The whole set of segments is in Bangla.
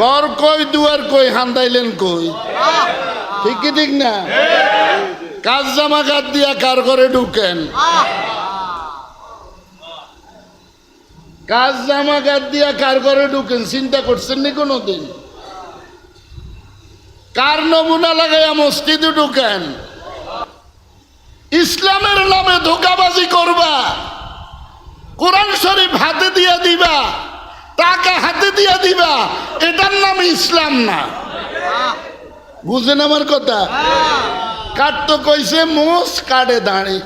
ঘর কই দুয়ার কই হান্দাইলেন কই? ঠিক কি ঠিক না? কাজ জামা কাট দিয়া কার ঘরে ঢুকেন? কাজ জামা কাট দিয়া কার ঘরে ঢুকেন চিন্তা করছেন নি কোনোদিন? কার নমুনা লাগাইয়া মসজিদে ঢুকেন? ইসলামের নামে ধোঁকাবাজি করবা, কোরআন শরীফ হাতে দিয়া দিবা, টাকা হাতে দিয়া দিবা, এটার নাম ইসলাম না। বুঝেন আমার কথা? কাট তো কইছে মোষ কাটে দাঁড়ি,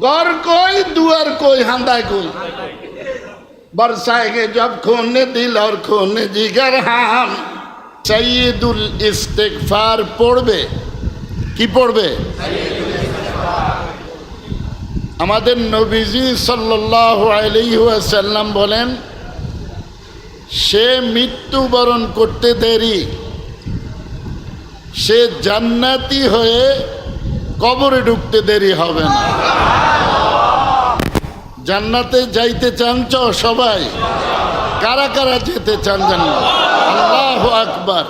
ঘর কই দুয়ার কই হান্দায় কই। বরসাएंगे जब खून दिल और खून जिगर हम सैयदुल इस्तिगफार পড়বে। কি পড়বে? আমাদের নবীজি সাল্লাল্লাহু আলাইহি ওয়াসাল্লাম বলেন, সে মৃত্যুবরণ করতে দেরি, সে জান্নাতি হয়ে কবরে ঢুকতে দেরি হবে না। জান্নাতে যাইতে চান তো সবাই? কারা কারা যেতে চান জান্নাত? আল্লাহু আকবার।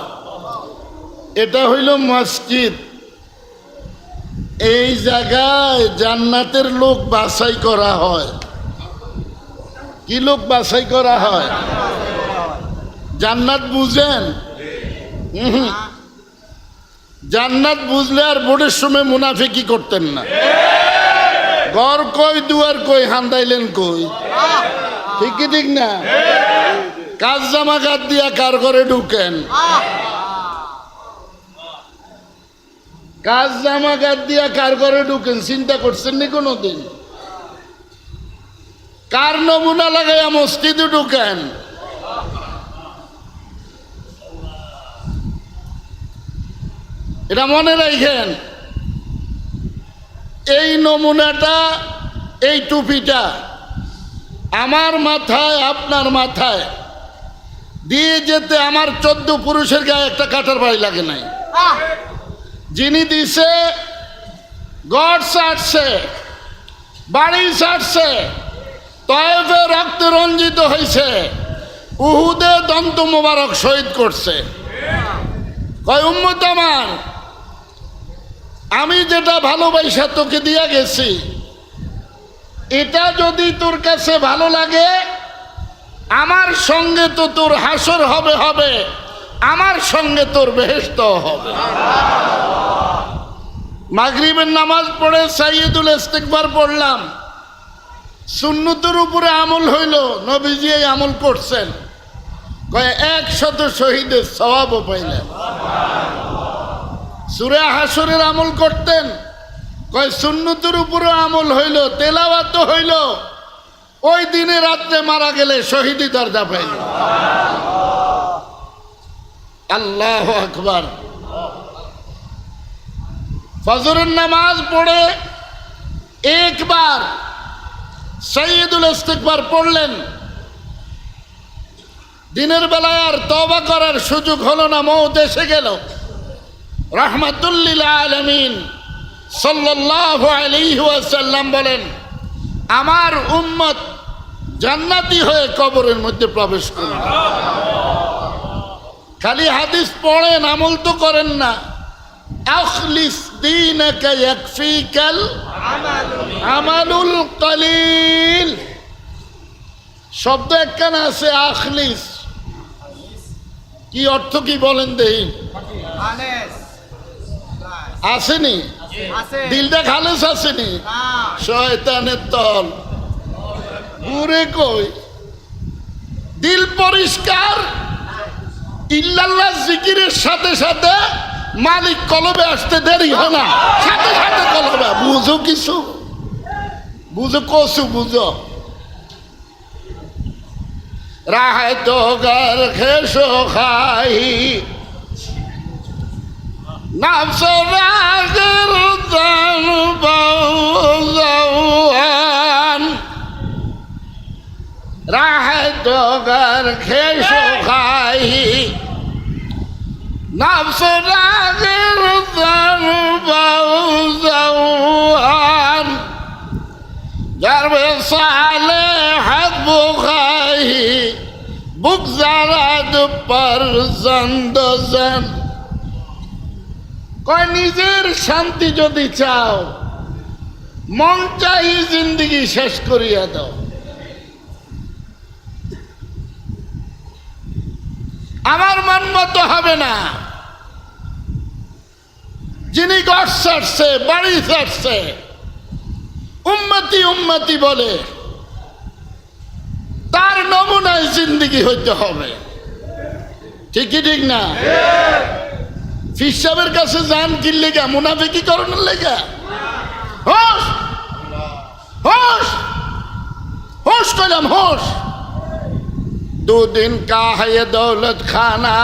এটা হইল মসজিদ। এই জায়গায় জান্নাতের লোক বাছাই করা হয়। কি লোক বাছাই করা হয়? জান্নাত বুঝেন? জান্নাত বুঝলে আর ভোটের সময় মুনাফিকি করতেন না। ঘর কই দুয়ার কই হান্দাইলেন কই? ঠিক কি ঠিক না? কাজ জামা কাট দিয়া কার ঘরে ঢুকেন? কাজ জামা কাট দিয়া কার ঘরে ঢুকেন চিন্তা করছেন নি কোনোদিন? কার নমুনা লাগাইয়া মসজিদে ঢুকেন? এটা মনে রাখেন। এই নমুনাটা, এই টুপিটা আমার মাথায় আপনার মাথায় দিয়ে যেতে আমার 14 পুরুষের গায়ে একটা কাটার বাড়ি লাগে নাই। যিনি দিছে গড় ছাড়ছে, বাড়ি ছাড়ছে, তয়েফে রক্তে রঞ্জিত হয়েছে, উহুদে দন্ত মোবারক শহীদ করছে। কয় উম্মত আমার, আমি যেটা ভালোবাসা তোকে দিয়া গেছি, এটা যদি তোর কাছে ভালো লাগে, আমার সঙ্গে তো তোর হাসর হবে হবে, আমার সঙ্গে তোর বেহেশত হবে। মাগরিবের নামাজ পড়ে সাইয়্যিদুল ইস্তিগফার পড়লাম, সুন্নতের উপরে আমল হইল, নবীজি এই আমল করছেন। কয় 100 শহীদের সওয়াবও পাইলেন। সূরা হাসরের আমল করতেন, কয় সুন্নতের উপরে আমল হইল, তেলাওয়াত হইল, ওই দিনে রাত্রে মারা গেলে শহীদি দরজা পাইল। আল্লাহু আকবার। ফজরের নামাজ পড়ে একবার সাইয়্যিদুল ইস্তিগফার পড়লেন, দিনের বেলায় আর তওবা করার সুযোগ হলো না, মওত এসে গেল। রাহমাতুল লিল আলামিন সাল্লাল্লাহু আলাইহি ওয়াসাল্লাম বলেন, আমার উম্মত জান্নাতি হয়ে কবরের মধ্যে প্রবেশ করবে। খালি হাদিস পড়েন, আমল তো করেন না। আখলিস দীনাকা ইয়াকফিকাল আমালুল কলিল। শব্দ একখানা আছে আখলিস, কি অর্থ কি বলেন দেই? আসেনি? দিলটা খালেস আসেনি? শয়তানের দল ঘুরে কই দিল পরিষ্কার, ইল্লাল্লাহ জিকিরের সাথে সাথে মালিক কলবে আসতে দেরি হয় না, সাথে সাথে কলবে। বুঝো কিছু, বুঝো কসু, বুঝো রাহে তো গর খেসো খাই নফস রাগর জান বাউজান, রাহে তো গর খেসো খাই নফস রাগর জান বাউজান, জরবে সালে হাত বুখাই बुगजाराद पर जंदोजन কয় নিজের শান্তি যদি চাও মন চাই জিন্দগি শেষ করিয়া দাও। আমার মন মতো হবে না। যিনি ঘর ছাড়ছে বাড়ি ছাড়ছে উম্মতি উম্মতি বলে তার নমুনায় জিন্দগি হইতে হবে। ঠিকই ঠিক না? ফির সাহেবের কাছে যান কি লেগা? মুনাফিকি করণের লেগা? হোশ হোশ হোশ কইলাম হোশ। दो दिन का है ये दौलत खाना,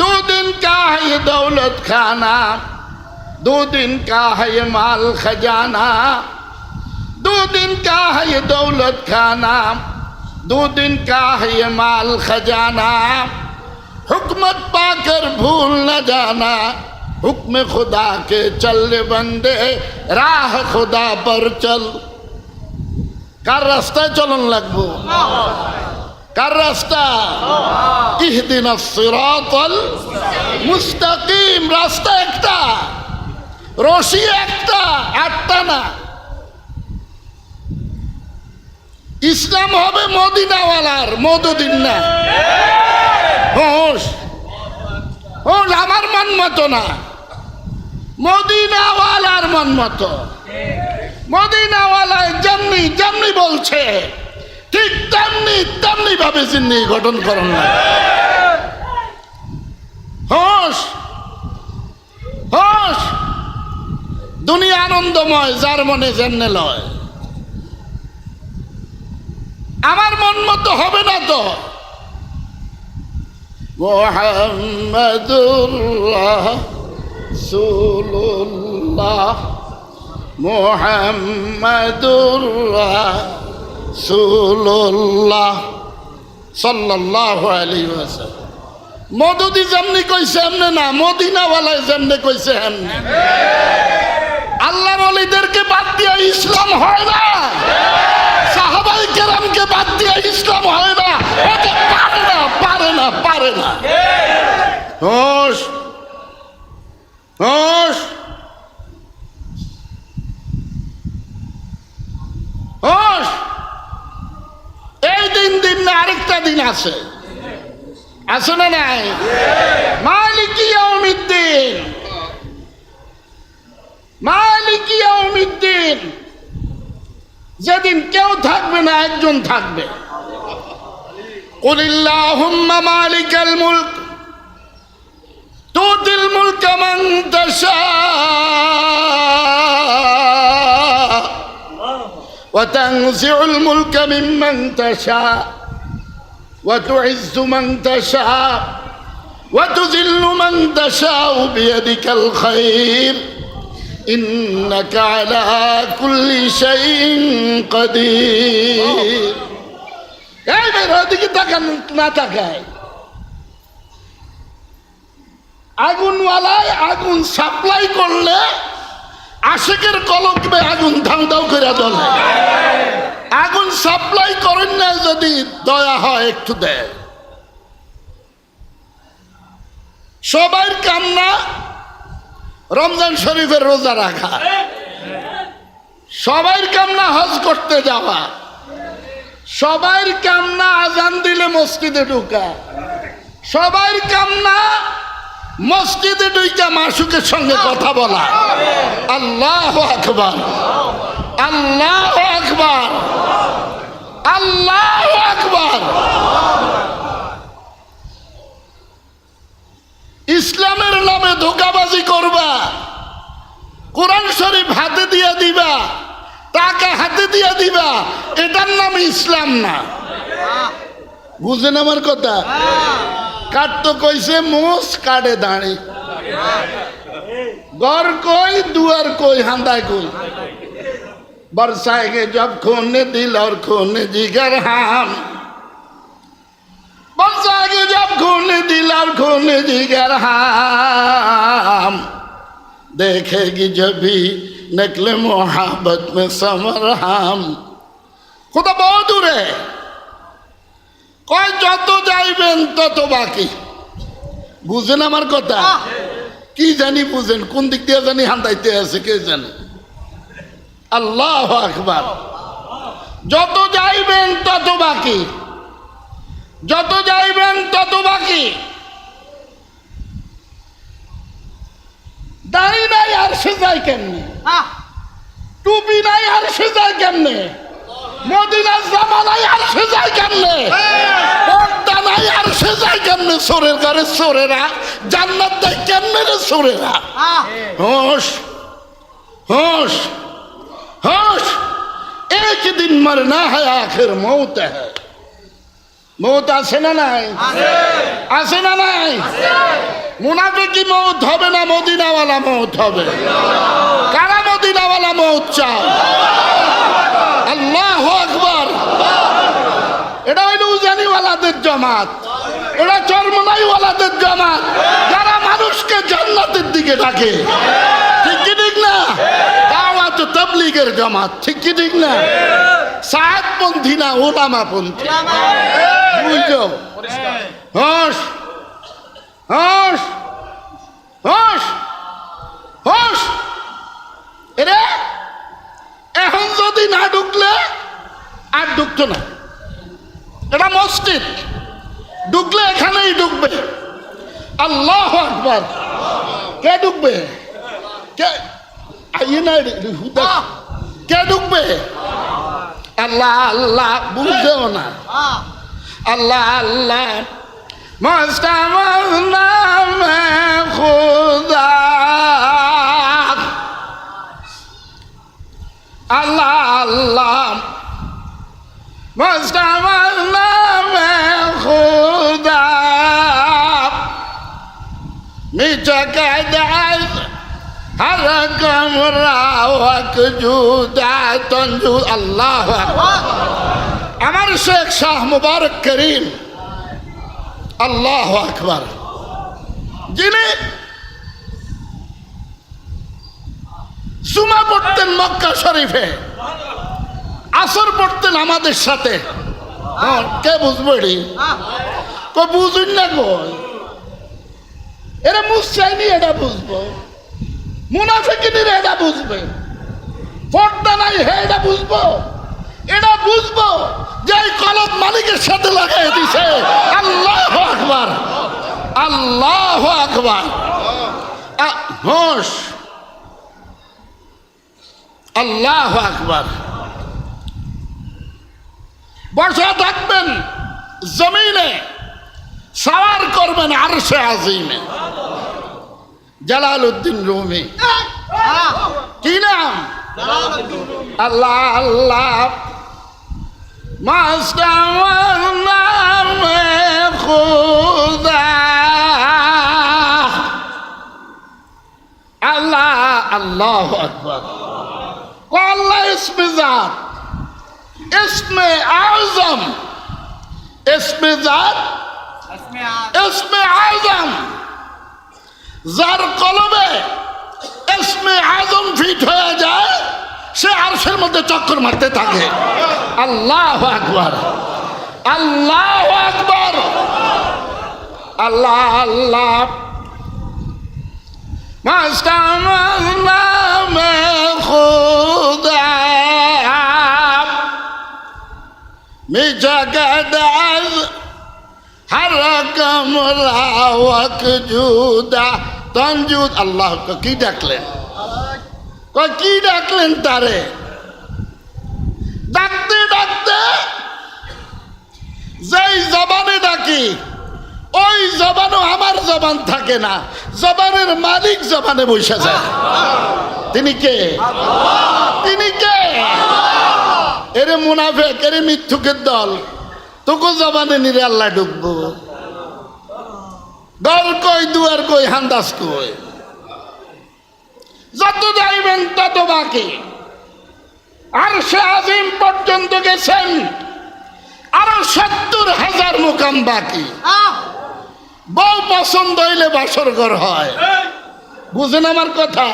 2 दिन का है ये दौलत खाना, 2 दिन का है ये माल खजाना, 2 दिन का है ये दौलत खाना, 2 दिन का है ये माल खजाना। हुकमत पाकर भूल न जाना, हुक्म खुदा के चल बंदे, राह खुदा पर चल। কার রাস্তায় চলন লাগবো? কার রাস্তা? ইহদিনাস সিরাতাল মুস্তাকিম। রাস্তা একটা, রশি একটা, আটটা না। ইসলাম হবে মদিনাওয়ালার, মদদিন না। হোশ হোশ, আমার মন মতো না, মদিনাওয়ালার মন মতো। মদিনাওয়ালায় যেমনি যেমনি বলছে ঠিক তেমনি তেমনি ভাবে জিন্দেগি গঠন করুন না। হোশ হোশ, দুনিয়া আনন্দময় যার মনে যেমনে লয়। আমার মন মতো হবে না তো। মুহাম্মাদুর রাসূলুল্লাহ, মুহাম্মাদুর রাসূলুল্লাহ সাল্লাল্লাহু আলাইহি ওয়াসাল্লাম। মদদি যেমনি কইছে এমনি না, মদিনাওয়ালায় যেমনি কইছে এমনি। আল্লাহর ওলিদেরকে বাদ দিয়ে ইসলাম হয় না, সাহাবায়ে কেরামকে বাদ দিয়ে ইসলাম হয় না। এটা পারে না, পারে না, পারে না। হোশ হোশ হোশ। এই দিন দিন না, আরেকটা দিন আছে, আছে না নাই? মালিকি ইয়াউমিদ্দিন, মালিকি ইয়াউমিদ্দিন। যেদিন কেউ থাকবে না, একজন থাকবে। কুলিল্লাহুম্মা মালিকাল মুলক তুতিল মুলকা মান তাশা وتنزع الملك ممن تشاء وتعز من تشاء وتذل من تشاء بيدك الخير إنك على كل شيء قدير। এই বের ওদিকে তাকান না, তাকায়। আগুনওয়ালায় আগুন সাপ্লাই করলে আশিকের কলঙ্কে আগুন ধাউ ধাউ করে জ্বলে। আগুন সাপ্লাই করেন না, যদি দয়া হয় একটু দেয়। সবার কামনা রমজান শরীফের রোজা রাখা, সবার কামনা হজ করতে যাওয়া, সবার কামনা আজান দিলে মসজিদে ঢোকা, সবার কামনা মসজিদে ঢুইকা মাসুকের সঙ্গে কথা বলা। আল্লাহু আকবার, আল্লাহু আকবার, আল্লাহু আকবার। ইসলামের নামে ধোঁকাবাজি করবা, কোরআন শরীফ হাতে দিয়ে দিবা, টাকা হাতে দিয়ে দিবা, এটার নাম ইসলাম না। বুঝেন আমার কথা? কাটতো কইছে মোষ কাটে দাঁড়ি, ঘর কই দুয়ার কই হান্দায় কই। बरसाएंगे जब खूने दिल और खूने जिगर हम, बरसाएंगे जब खूने दिल और खूने जिगर हम, देखेगी जब भी निकले मोहब्बत में समर हम। खुदा बहुत दूर है, কয় যত যাইবেন তত বাকি। বুঝেন আমার কথা? কি জানি বুঝেন, কোন দিক দিয়ে জানি হান্দাইতে আছে কে জানে। আল্লাহু আকবার। যত যাইবেন তত বাকি, যত যাইবেন তত বাকি। দাড়ি নাই আর সে যায় কেমনে? টুপি নাই আর সে যায় কেমনে? মদিনার জামা নাই আর সে যায় কেমনে? পর্দা নাই আর সে যায় কেমনে? চোরের ঘরে চোরেরা জান্নাত দেয় কেমনে রে চোরেরা? হোশ হোশ হোশ, এক দিন মরনা है आखिर मौत है। মৌত আছে না নাই? আছে না নাই? মুনাফিকি মৌত হবে না মদিনাওয়ালা মৌত হবে? কারা মদিনাওয়ালা মৌত চাও? আল্লাহু আকবার। এটা হইল উজানিওয়ালাদের জামাত, এটা চরমনাইওয়ালাদের জামাত, যারা মানুষকে জান্নাতের দিকে ডাকে। ঠিক কি ঠিক না? দাওয়াত তাবলীগের জামাত। ঠিক কি ঠিক না? সাহাবপন্থী না ওলামাপন্থী। বুঝছো? হোশ হোশ হোশ হোশ। এরে এখন যদি না ঢুকলে আর ঢুকতো না। এটা মসজিদ, ঢুকলে এখানেই ঢুকবে। আল্লাহু আকবার। কে ঢুকবে? কে আইয়ে না হুদা? কে ঢুকবে? আল্লাহ আল্লাহ বুঝেও না। আল্লাহ আল্লাহ মুস্তাফার নামে খুদা। আল্লাহ আল্লাহ মুস্তাফার নামে খুদা। মিঠা কায়দায় हर कमरा वक जुदा तंजू। अल्लाह আমার শেখ শাহ মুবারক করিম আল্লাহু আকবার, যিনি জুমা পড়তেন মক্কা শরীফে, আসর পড়তেন আমাদের সাথে। কে বুঝবো? তো বুঝুন না গো, এরা মুসচাইনি এটা বুঝবো, মুনাফিকিনের এটা বুঝবে, পর্দা নাই হে এটা বুঝবো, এটা বুঝবো যে কলম মালিকের সাথে লাগাই দিছে। আল্লাহু আকবার আল্লাহু আকবার। হোশ আল্লাহু আকবার। বসা থাকবেন জমিনে, সওয়ার করবেন আরশে আজিমে। Jalaluddin Rumi. কি নাম? আল্লাহ আল্লাহ মাস্টার নামে খুদা। আল্লাহ আল্লাহু আকবার। আল্লাহ ইসমে জাত, ইসমে আযম, ইসমে জাত, ইসমে আযম। যার কলবে ইসমে আযম ফিট হয়ে যায় সে আরশের মধ্যে চক্কর মারতে থাকে। আল্লাহু আকবার আল্লাহু আকবার। আল্লাহ আল্লাহ মাস্টার নামে খুদা। মিঠা কাদাজ हर कमरा वक जुदा तंजुद। अल्लाह को की डाकलें, की डाकलें तारे? डाकते डाकते যেই জবানে ডাকি ওই জবানও আমার জবান থাকে না, জবানের মালিক জবানে বসে যায়। তিনি কে? তিনি কে? এরে মুনাফিক, এরে মিথ্যুকের দল, তোকে জবানে নিরে আল্লাহ ডুববো। দল কই দুয়ার কই হান্দাস কই। যত যাইবেন তত বাকি। আরশে আজিম পর্যন্ত গেছেন, আরো ৭০,০০০ মুকাম বাকি। বউ পছন্দ হইলে বাসর ঘর হয়। বুঝেন আমার কথা?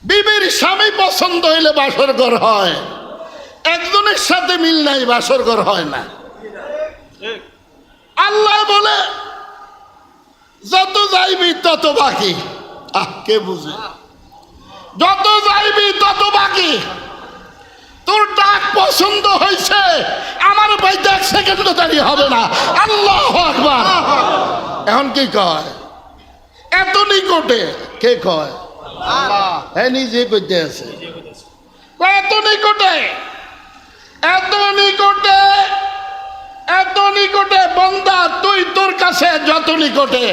বিবির স্বামী পছন্দ হইলে বাসর ঘর হয়। একজনের সাথে মিল নাই, বাসর ঘর হয় না। বলে যত যাইবি তত বাকি। কে বুঝে? যত যাইবি তত বাকি। তোর ডাক পছন্দ হয়েছে, আমার বাইতে 1 সেকেন্ডও দাঁড়িয়ে হবে না। আল্লাহু আকবার। এখন কি কয়? এত নিকটে। কে কয়? আল্লাহ। নিজে কইতে আছে এত নিকটে, এত নিকটে, এত নিকটে। বান্দা তুই তোর কাছে যত নিকটে,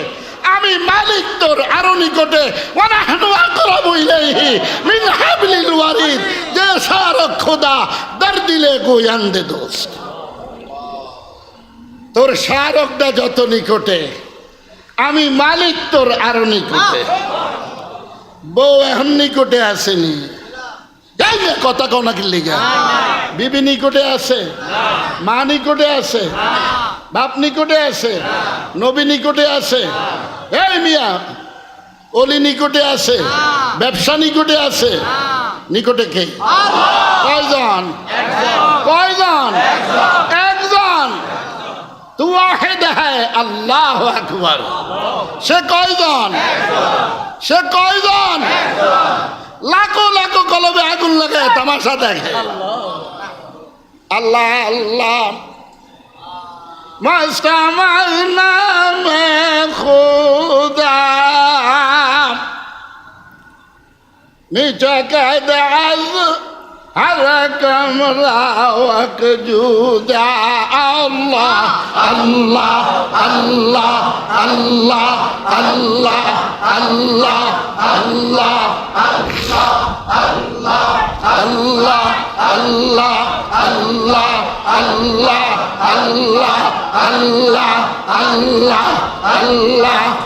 আমি মালিক তোর আরো নিকটে। ওয়ানাহনু আকরাবু ইলাইহি মিন হাবলিল ওয়ারিদ। যে সারা খোদা দর দিলে গোয়ান্দে দোস্ত। তোর শারকটা যত নিকটে, আমি মালিক তোর আরো নিকটে। বউ এখন নিকটে আসেনি, কথা কও নাকি লিগা? বিবি নিকটে আছে, মা নিকটে আছে, বাপ নিকটে আছে, নবী নিকটে আছে। এই মিয়া অলি নিকটে আছে, ব্যবসা নিকটে আছে। নিকটে কে? কয়জন? কয়জন? একজন। তু ওয়াহিদ হ্যায়, আল্লাহু আকবার। সে কয়জন? সে কয়জন? লাখো লাখো কলবে আগুন লাগে তামাশা দেখে। আল্লাহ আল্লাহ মাস্তামাল নামে খুদা नीचे कहते हर कमरा वक जुदा। अल्लाह अल्लाह अल्लाह अल्लाह अल्लाह अल्लाह अल्लाह अल्लाह अल्लाह अल्लाह अल्लाह अल्लाह अल्लाह अल्लाह अल्लाह अल्लाह Allah